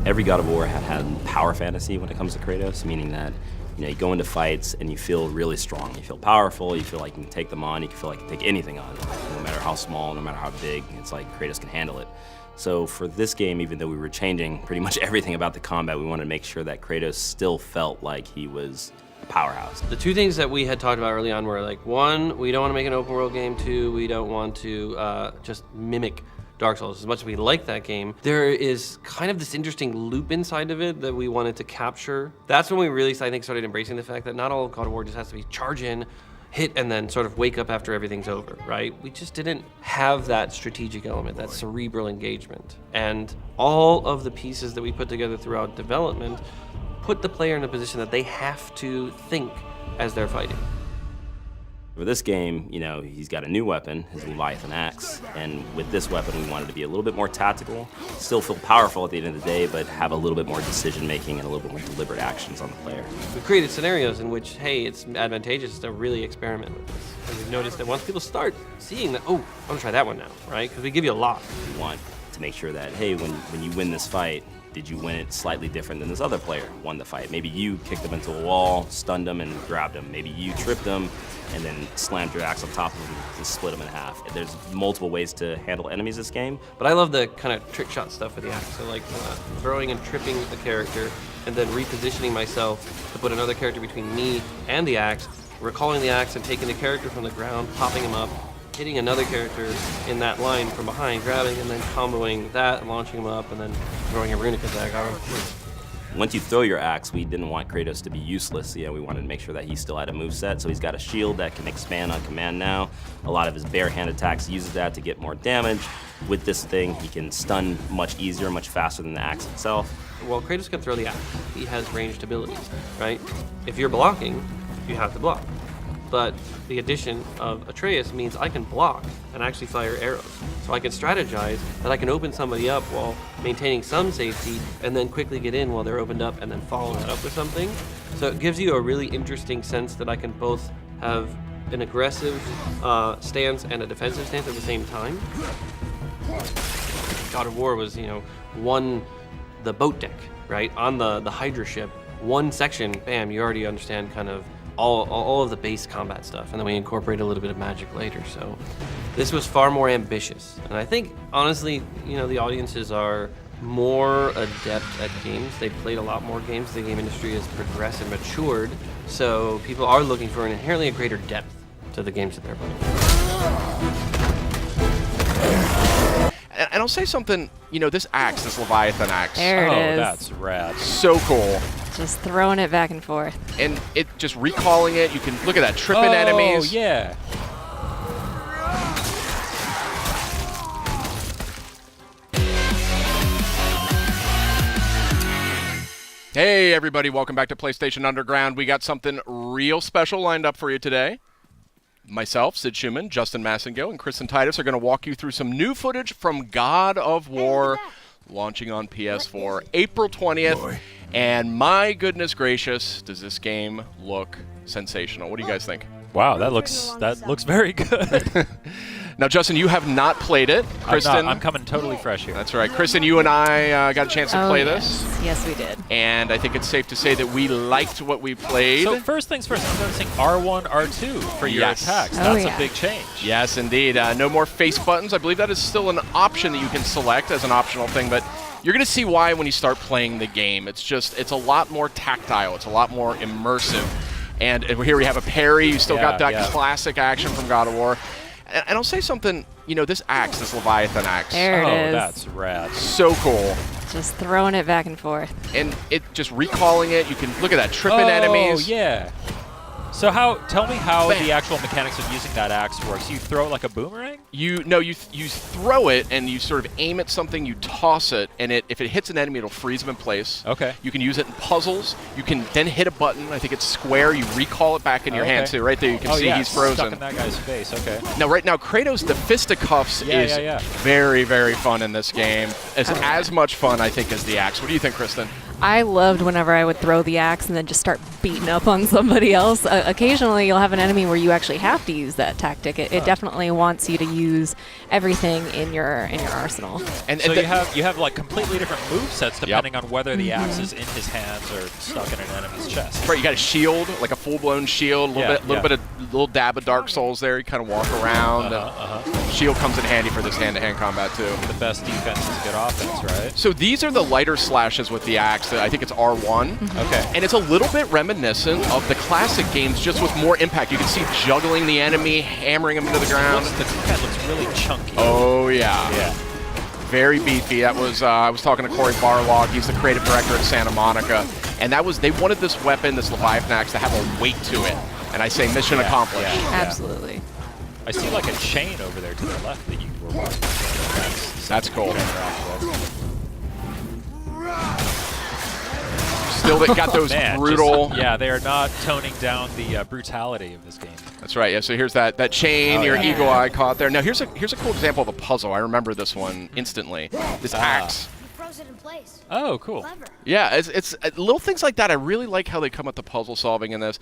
Every God of War had power fantasy when it comes to Kratos, meaning that you go into fights and you feel really strong. You feel powerful, you feel like you can take them on, you feel like you can take anything on, no matter how small, no matter how big, it's like Kratos can handle it. So for this game, even though we were changing pretty much everything about the combat, we wanted to make sure that Kratos still felt like he was a powerhouse. The two things that we had talked about early on were like, one, we don't want to make an open world game. Two, we don't want to just mimic Dark Souls. As much as we like that game, there is kind of this interesting loop inside of it that we wanted to capture. That's when we really, I think, started embracing the fact that not all of God of War just has to be charge in, hit, and then sort of wake up after everything's over, right? We just didn't have that strategic element, that cerebral engagement. And all of the pieces that we put together throughout development put the player in a position that they have to think as they're fighting. For this game, he's got a new weapon, his Leviathan axe, and with this weapon we wanted to be a little bit more tactical, still feel powerful at the end of the day, but have a little bit more decision making and a little bit more deliberate actions on the player. We've created scenarios in which, hey, it's advantageous to really experiment with this. And we've noticed that once people start seeing that, oh, I'm gonna try that one now, right? Because we give you a lot. We want to make sure that, hey, when you win this fight, did you win it slightly different than this other player won the fight? Maybe you kicked them into a wall, stunned them, and grabbed them. Maybe you tripped them and then slammed your axe on top of them to split them in half. There's multiple ways to handle enemies this game. But I love the kind of trick shot stuff with the axe. So like throwing and tripping the character and then repositioning myself to put another character between me and the axe, recalling the axe and taking the character from the ground, popping him up, hitting another character in that line from behind, grabbing and then comboing that and launching him up and then throwing a runic attack on him. Once you throw your axe, we didn't want Kratos to be useless. We wanted to make sure that he still had a moveset, so he's got a shield that can expand on command now. A lot of his bare hand attacks uses that to get more damage. With this thing, he can stun much easier, much faster than the axe itself. Well, Kratos can throw the axe. He has ranged abilities, right? If you're blocking, you have to block. But the addition of Atreus means I can block and actually fire arrows. So I can strategize that I can open somebody up while maintaining some safety and then quickly get in while they're opened up and then follow that up with something. So it gives you a really interesting sense that I can both have an aggressive stance and a defensive stance at the same time. God of War was, the boat deck, right? On the Hydra ship, one section, bam, you already understand kind of all of the base combat stuff, and then we incorporate a little bit of magic later. So this was far more ambitious, and I think honestly, the audiences are more adept at games. They've played a lot more games. The game industry has progressed and matured, so people are looking for an inherently a greater depth to the games that they're playing. And I'll say something, this axe, this Leviathan axe. There it is. That's rad. So cool. Just throwing it back and forth. And it just recalling it, you can look at that, tripping enemies. Oh, yeah. Hey everybody, welcome back to PlayStation Underground. We got something real special lined up for you today. Myself, Sid Schumann, Justin Massengill, and Kristen Titus are going to walk you through some new footage from God of War, launching on PS4 April 20th. Boy. And my goodness gracious, does this game look sensational. What do you guys think? Wow, that looks very good. Now, Justin, you have not played it. Kristen, I'm coming totally fresh here. That's right. Kristen, you and I got a chance to play this. Yes, we did. And I think it's safe to say that we liked what we played. So first things first, I'm noticing R1, R2 for your attacks. That's a big change. Yes, indeed. No more face buttons. I believe that is still an option that you can select as an optional thing, but you're going to see why when you start playing the game. It's a lot more tactile. It's a lot more immersive. And here we have a parry. You still got that classic action from God of War. And I'll say something, this axe, this Leviathan axe. There it is. That's rad. So cool. Just throwing it back and forth. And it just recalling it, you can look at that, tripping enemies. Oh, yeah. So tell me how the actual mechanics of using that axe works. You throw it like a boomerang? You throw it and you sort of aim at something, you toss it, and if it hits an enemy, it'll freeze them in place. Okay. You can use it in puzzles. You can then hit a button. I think it's square. You recall it back in your hand. So right there, you can see he's frozen. Stuck in that guy's face. Okay. Now, right now, Kratos, the fisticuffs is very, very fun in this game. It's as much fun, I think, as the axe. What do you think, Kristen? I loved whenever I would throw the axe and then just start beating up on somebody else. Occasionally, you'll have an enemy where you actually have to use that tactic. It definitely wants you to use everything in your arsenal. And So you have like completely different move sets depending on whether the axe is in his hands or stuck in an enemy's chest. right, you got a shield, like a full-blown shield, a little dab of Dark Souls there. You kind of walk around. Shield comes in handy for this hand-to-hand combat too. The best defense is good offense, right? So these are the lighter slashes with the axe. I think it's R1. Okay. And it's a little bit reminiscent of the classic games, just with more impact. You can see juggling the enemy, hammering him into the ground. The head looks really chunky. Oh, yeah. Yeah. Very beefy. That was I was talking to Corey Barlog. He's the creative director at Santa Monica. And they wanted this weapon, this Leviathan axe, to have a weight to it. And I say mission accomplished. Yeah. Absolutely. I see like a chain over there to the left that you were watching. That's cool. Interact with. Still got those Man, brutal. they are not toning down the brutality of this game. That's right. Yeah. So here's that chain. Oh, your yeah. eagle eye caught there. Now here's a cool example of a puzzle. I remember this one instantly. This axe. You froze it in place. Oh, cool. Clever. Yeah. It's little things like that. I really like how they come at the puzzle solving in this.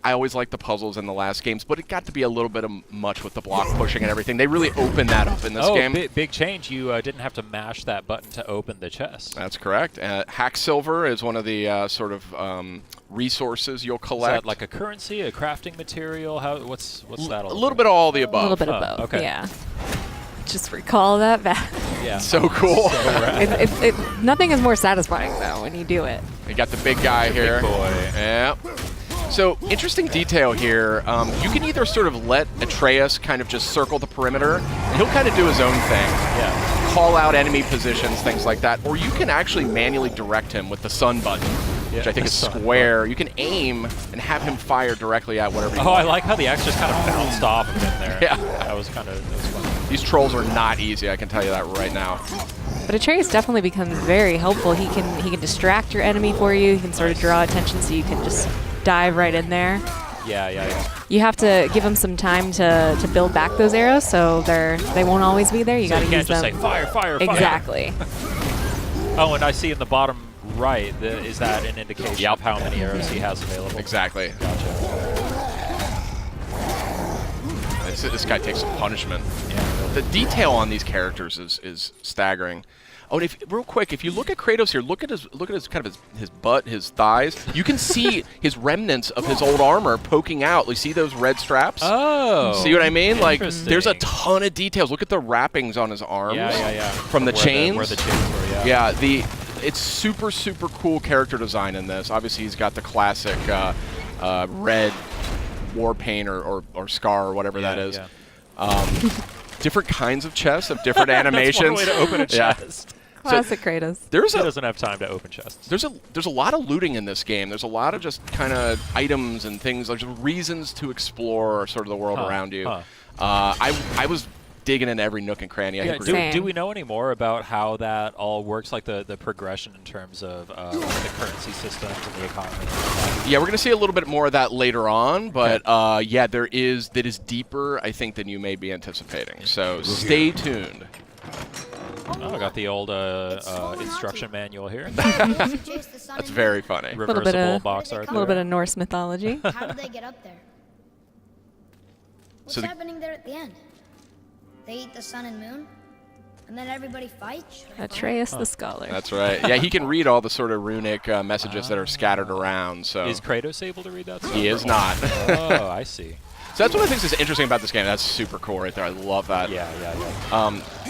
I always liked the puzzles in the last games, but it got to be a little bit of much with the block pushing and everything. They really opened that up in this game. Big change. You didn't have to mash that button to open the chest. That's correct. Hack silver is one of the sort of resources you'll Is collect. that like a currency, a crafting material? What's that all a little bit of all the above. A little bit of Oh, both. okay. Yeah. Just recall that back. Yeah. So cool. So rad. Nothing is more satisfying though when you do it. You got the big guy here. Big boy. Yeah. So, interesting detail here. You can either sort of let Atreus kind of just circle the perimeter, and he'll kind of do his own thing. Yeah. Call out enemy positions, things like that. Or you can actually manually direct him with the sun button, which I think is square. You can aim and have him fire directly at whatever you Oh, want. I like how the axe just kind of bounced off of him there. Yeah. That was fun. These trolls are not easy, I can tell you that right now. But Atreus definitely becomes very helpful. He can distract your enemy for you. He can sort of draw attention so you can just dive right in there. Yeah. You have to give them some time to build back those arrows, so they won't always be there. You So got to you can't use just them. say fire, fire, fire. Exactly. Oh, and I see in the bottom right, is that an indication of how many arrows he has available? Exactly. Gotcha. This guy takes some punishment. Yeah. The detail on these characters is staggering. Oh, and real quick, if you look at Kratos here, look at his kind of his butt, his thighs. You can see his remnants of his old armor poking out. You see those red straps? Oh. See what I mean? Like, Interesting. there's a ton of details. Look at the wrappings on his arms. Yeah. From the chains. Where the chains were, yeah. Yeah, it's super cool character design in this. Obviously, he's got the classic red war paint or scar or whatever that is. Yeah. Different kinds of chests of different animations. That's one way to open a Yeah. chest. Classic Kratos. He doesn't have time to open chests. There's a lot of looting in this game. There's a lot of just kind of items and things. There's reasons to explore sort of the world around you. I was digging in every nook and cranny. I Yeah, think do we know any more about how that all works, like the progression in terms of the currency systems and the economy? yeah, we're gonna see a little bit more of that later on, but yeah, that is deeper, I think, than you may be anticipating. So stay tuned. Oh, I got the old instruction manual here. That's very funny. Reversible box art. A little bit of Norse mythology. How did they get up there? What's So happening there at the end? They eat the sun and moon, and then everybody fights? Atreus the Scholar. That's right. Yeah, he can read all the sort of runic messages that are scattered around. So Is Kratos able to read that stuff? he is not. Oh, I see. So that's one of the things that's interesting about this game. That's super cool right there. I love that. Yeah.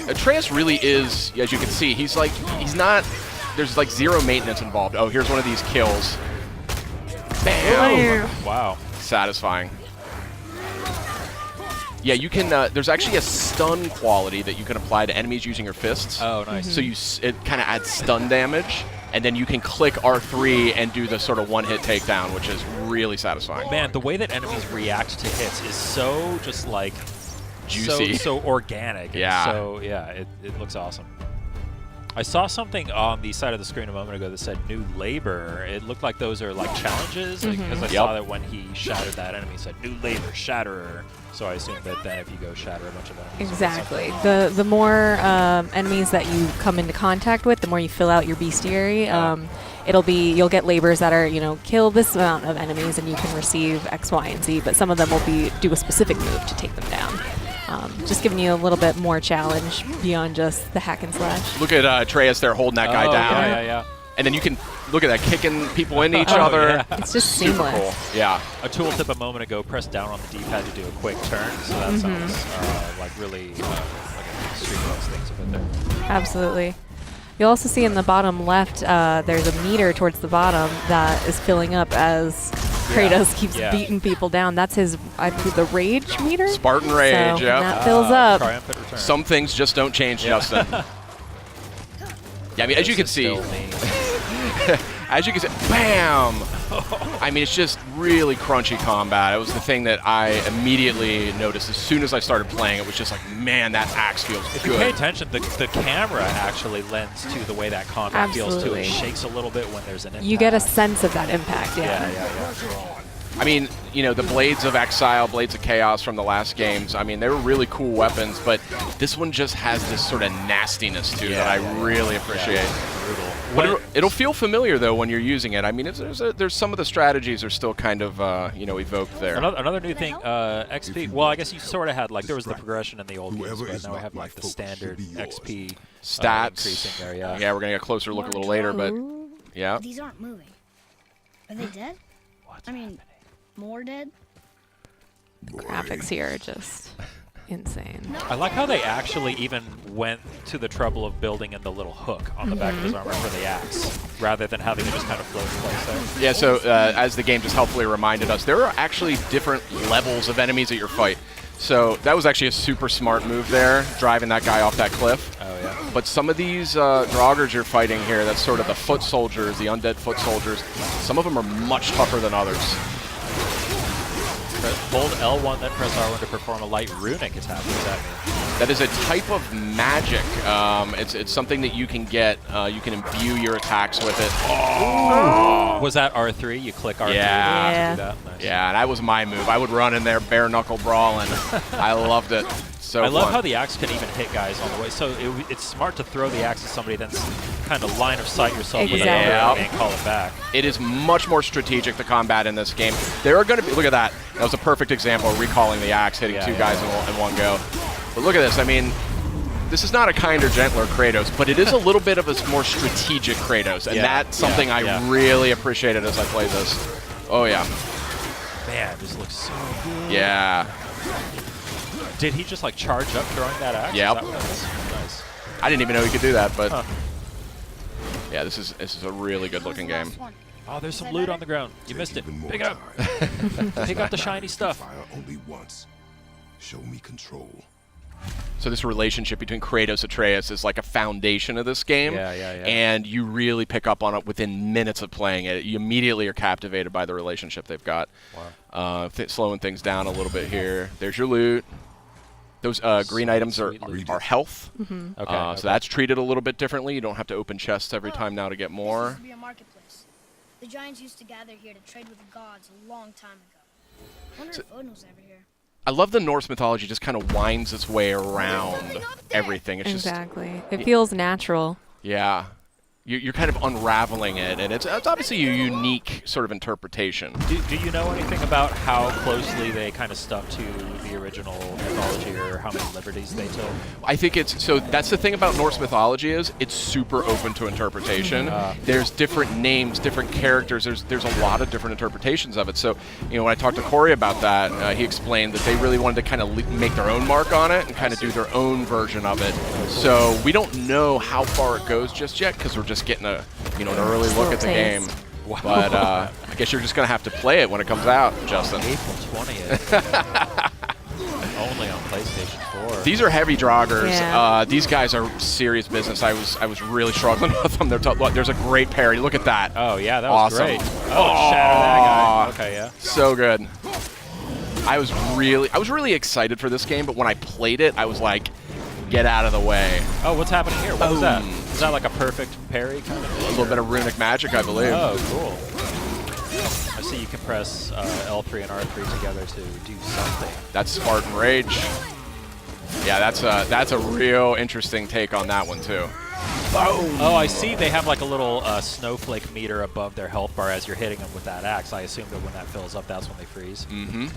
Atreus really is, as you can see, he's not, there's like zero maintenance involved. Oh, here's one of these kills. Bam! Wow. Satisfying. Yeah, you can, there's actually a stun quality that you can apply to enemies using your fists. Oh, nice. So it kind of adds stun damage, and then you can click R3 and do the sort of one-hit takedown, which is really satisfying. Man, the way that enemies react to hits is so just like Juicy. so organic. and Yeah. So yeah, it looks awesome. I saw something on the side of the screen a moment ago that said new labor. It looked like those are like challenges because I saw that when he shattered that enemy, it said new labor, shatterer. So I assume that then if you go shatter a bunch of enemies. Exactly. The more enemies that you come into contact with, the more you fill out your bestiary. you'll get labors that are, kill this amount of enemies and you can receive X, Y, and Z, but some of them will do a specific move to take them down. Just giving you a little bit more challenge beyond just the hack and slash. Look at Atreus there holding that guy down. Yeah. And then you can look at that, kicking people into each other. Yeah. It's just Super seamless. cool. Yeah. A tooltip a moment ago, press down on the D-pad to do a quick turn, so that sounds like really like a street those things a bit there. Absolutely. You'll also see in the bottom left, there's a meter towards the bottom that is filling up as Kratos keeps beating people down. That's his, I believe, the rage meter? Spartan Rage, so yeah. that fills up. Triumphant return. Some things just don't change, Justin. Yeah, I mean, as you can see, as you can see, bam! I mean, it's just really crunchy combat. It was the thing that I immediately noticed as soon as I started playing. It was just like, man, that axe feels If good. you pay attention, the camera actually lends to the way that combat feels too. It Absolutely. shakes a little bit when there's an impact. You get a sense of that impact, Yeah. I mean, the Blades of Exile, Blades of Chaos from the last games, I mean, they were really cool weapons, but this one just has this sort of nastiness to it that I really appreciate. Brutal. But it'll feel familiar, though, when you're using it. I mean, there's some of the strategies are still kind of, evoked there. Another new thing, XP. Well, I guess you sort of had, like, there was the progression in the old games, but now we have, like, the standard XP Stats. increasing there, yeah. Yeah, we're going to get a closer look a little later, but yeah. These aren't moving. Are they dead? What's I mean, more dead? Graphics here are just insane. I like how they actually even went to the trouble of building in the little hook on the back of his armor for the axe, rather than having it just kind of float in place there. Yeah, so as the game just helpfully reminded us, there are actually different levels of enemies at your fight. So that was actually a super smart move there, driving that guy off that cliff. Oh, yeah. But some of these Draugrs you're fighting here, that's sort of the foot soldiers, the undead foot soldiers, some of them are much tougher than others. Hold L1, then press R1 to perform a light runic attack. What does that mean? That is a type of magic. It's something that you can get. You can imbue your attacks with it. Oh! Was that R3? You click R3 Yeah. to do that? Nice. Yeah, that was my move. I would run in there bare knuckle brawling. I loved it. So I love fun. how the axe can even hit guys on the way. So it's smart to throw the axe at somebody, then kind of line of sight yourself with Exactly. another and call it back. It is much more strategic, the combat in this game. There are going to be, look at that. That was a perfect example of recalling the axe, hitting two guys in one go. But look at this. I mean, this is not a kinder, gentler Kratos, but it is a little bit of a more strategic Kratos. And that's something I really appreciated as I played this. Oh, yeah. Man, this looks so good. Yeah. Did he just like charge up throwing that axe? Yep. Is that what that is? Nice. I didn't even know he could do that, but yeah, this is a really good looking game. Oh, there's some loot on the ground. You missed it. Pick it up. Pick up the shiny stuff. Fire only once. Show me control. So this relationship between Kratos and Atreus is like a foundation of this game. Yeah. And you really pick up on it within minutes of playing it. You immediately are captivated by the relationship they've got. Wow. Slowing things down a little bit here. There's your loot. Those green items are health. Okay. So that's treated a little bit differently. You don't have to open chests every time now to get This more. used to be a marketplace. The giants used to gather here to trade with the gods a long time ago. I wonder if Odin was ever here. I love the Norse mythology just kind of winds its way around everything. It's Exactly. It feels natural. Yeah. You're kind of unraveling it, and it's obviously a unique sort of interpretation. Do you know anything about how closely they kind of stuck to the original mythology, or how many liberties they took? I think so that's the thing about Norse mythology is it's super open to interpretation. There's different names, different characters. There's a lot of different interpretations of it. So, when I talked to Corey about that, he explained that they really wanted to kind of make their own mark on it and kind of do their own version of it. So we don't know how far it goes just yet because we're just getting an early look at the game. Wow. But I guess you're just gonna have to play it when it comes out, Justin. April 20th. Only on PlayStation 4. These are heavy Draugrs. Yeah. These guys are serious business. I was really struggling with them. There's a great parry. Look at that. Oh yeah, that was Awesome. great. Oh, shatter that guy. Okay, yeah. So good. I was really excited for this game, but when I played it, I was like, get out of the way. Oh, what's happening here? What was that? Is that like a perfect parry kind of thing? A little bit of runic magic, I believe. Oh, cool. I see you can press L3 and R3 together to do something. That's Spartan Rage. Yeah, that's a real interesting take on that one too. Oh, I see. They have like a little snowflake meter above their health bar as you're hitting them with that axe. I assume that when that fills up, that's when they freeze. Mm-hmm.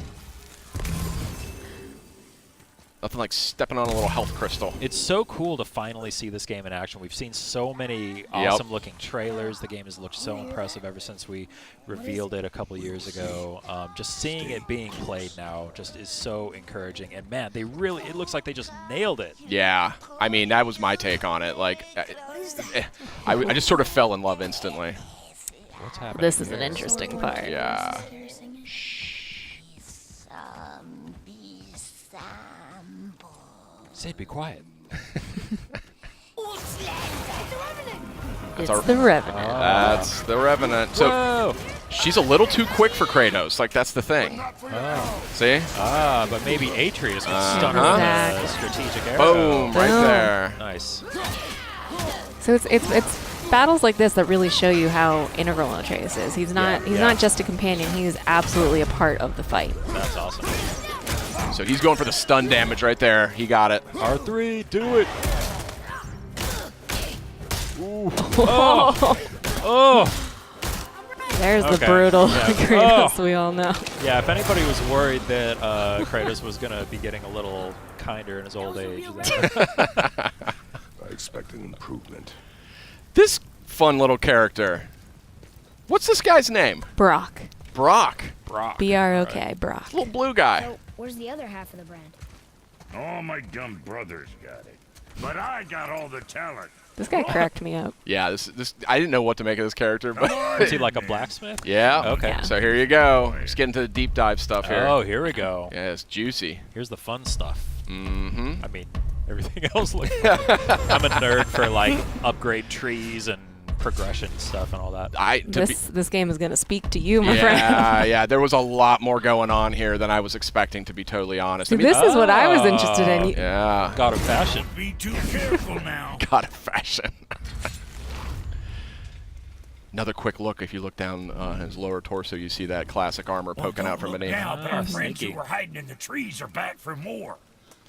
Nothing like stepping on a little health crystal. It's so cool to finally see this game in action. We've seen so many awesome-looking trailers. The game has looked so impressive ever since we revealed it a couple years ago. Just seeing it being played now just is so encouraging. And man, it looks like they just nailed it. Yeah, I mean, that was my take on it. Like, I just sort of fell in love instantly. What's happening? This is an interesting part. Yeah. Sid, be quiet. It's the Revenant. That's the Revenant. So Whoa. she's a little too quick for Kratos. Like, that's the thing. Oh. See? But maybe Atreus can stun her with a strategic arrow. Boom, right there. Nice. So it's battles like this that really show you how integral Atreus is. He's not just a companion. He is absolutely a part of the fight. That's awesome. So he's going for the stun damage right there. He got it. R3, do it. Ooh. Oh. There's the brutal Yeah. Kratos we all know. Yeah, if anybody was worried that Kratos was going to be getting a little kinder in his old age. I expect an improvement. This fun little character. What's this guy's name? Brock. Brock. B-R-O-K, Brock. Little blue guy. So, where's the other half of the brand? All my dumb brothers got it. But I got all the talent. This guy cracked me up. Yeah, this I didn't know what to make of this character, but Is he like a blacksmith? yeah. Okay. Yeah. So here you go. Just getting to the deep dive stuff here. Oh, here we go. Yeah, it's juicy. Here's the fun stuff. Mm-hmm. I mean, everything else looks fun. I'm a nerd for like upgrade trees and progression stuff and all that. This game is going to speak to you, my friend. Yeah, there was a lot more going on here than I was expecting, to be totally honest. See, this is what I was interested in. Yeah. God of fashion. Be too careful now. God of fashion. Another quick look. If you look down his lower torso, you see that classic armor poking out from beneath. Now, but our friends sneaky. who were hiding in the trees are back for more.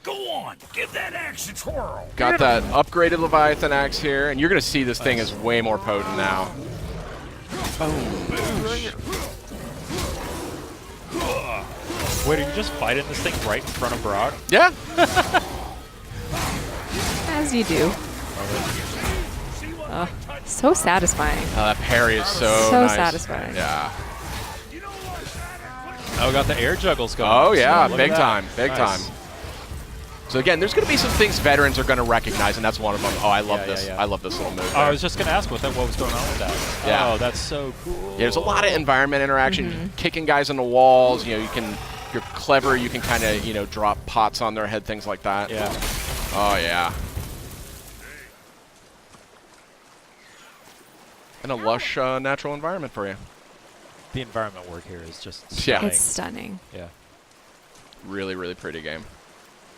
Go on, give that axe a twirl. Got that upgraded Leviathan axe here, and you're going to see this thing is way more potent now. Wait, are you just fighting this thing right in front of Brock? Yeah. As you do. So satisfying. That parry is so nice. satisfying. Yeah. Oh, got the air juggles going. Oh, yeah. Look at Big that. time. Big Nice. time. So again, there's going to be some things veterans are going to recognize, and that's one of them. Oh, I love Yeah, this. yeah, yeah. I love this little move. Oh, I there. was just going to ask what was going on with that. Yeah. Oh, that's so cool. Yeah, there's a lot of environment interaction, kicking guys on the walls. You know, if you're clever, you can kind of, drop pots on their head, things like that. Yeah. Oh, yeah. And a lush natural environment for you. The environment work here is just Yeah. stunning. It's stunning. Yeah. Really, really pretty game.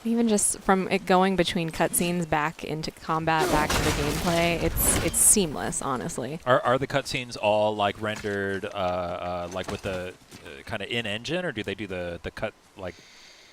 Even just from it going between cutscenes back into combat, back into gameplay, it's seamless, honestly. Are the cutscenes all like rendered like with the kind of in-engine, or do they do the cut like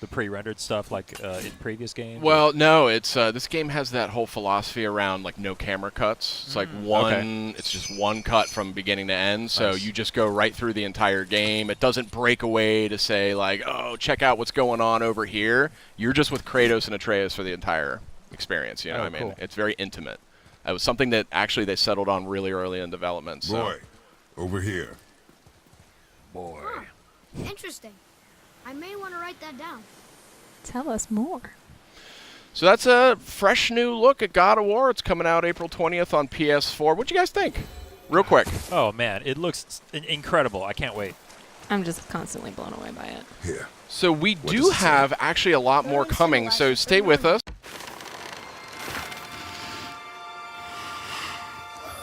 the pre-rendered stuff like in previous games? Well, no, it's this game has that whole philosophy around like no camera cuts. It's like it's just one cut from beginning to end. So Nice. you just go right through the entire game. It doesn't break away to say like, oh, check out what's going on over here. You're just with Kratos and Atreus for the entire experience. You know what I mean? Cool. It's very intimate. It was something that actually they settled on really early in development. So. Boy, over here. Boy. Interesting. I may want to write that down. Tell us more. So that's a fresh new look at God of War. It's coming out April 20th on PS4. What'd you guys think? Real quick. Oh man, it looks incredible. I can't wait. I'm just constantly blown away by it. Here. So we does do it say? have actually a lot more coming, so stay with us.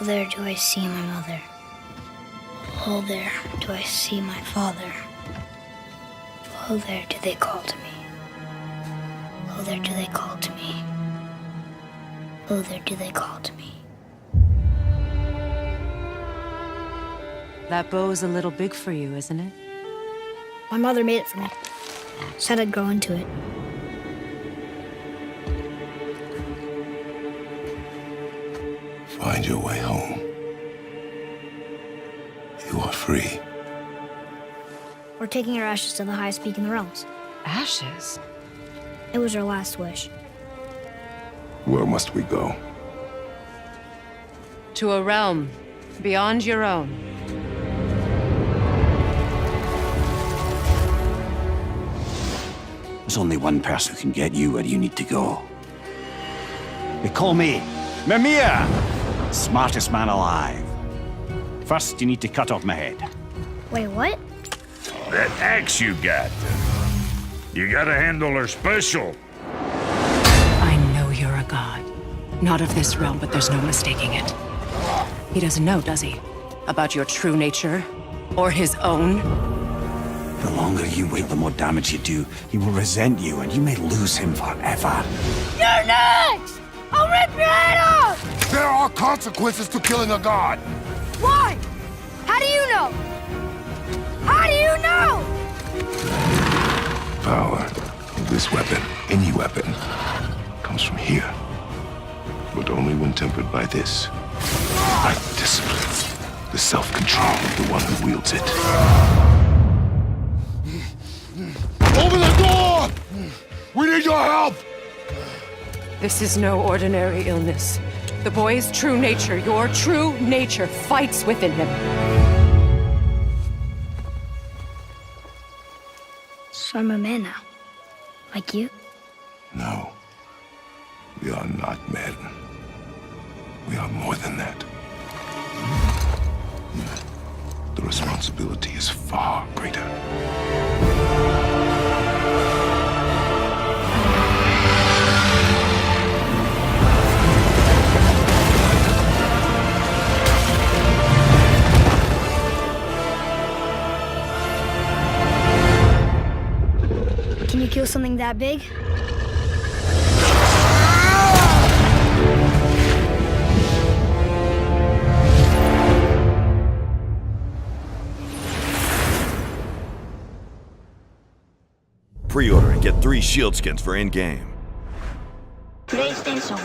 Oh, there do I see my mother. Oh, there do I see my father. Oh, there do they call to me. Oh, there do they call to me. Oh, there do they call to me. That bow's a little big for you, isn't it? My mother made it for me. Said I'd grow into it. Find your way home. You are free. We're taking our ashes to the highest peak in the realms. Ashes? It was our last wish. Where must we go? To a realm beyond your own. There's only one person who can get you where you need to go. They call me Mimir, smartest man alive. First, you need to cut off my head. Wait, what? That axe you got. You gotta handle her special. I know you're a god. Not of this realm, but there's no mistaking it. He doesn't know, does he? About your true nature? Or his own? The longer you wait, the more damage you do. He will resent you, and you may lose him forever. You're next! I'll rip your head off! There are consequences to killing a god! Why? How do you know? How do you know? Power of this weapon, any weapon, comes from here. But only when tempered by this. By discipline. The self-control of the one who wields it. Open the door! We need your help! This is no ordinary illness. The boy's true nature, your true nature, fights within him. So I'm a man now. Like you? No. We are not men. We are more than that. The responsibility is far greater. Can you kill something that big? Pre-order and get 3 shield skins for in-game. PlayStation.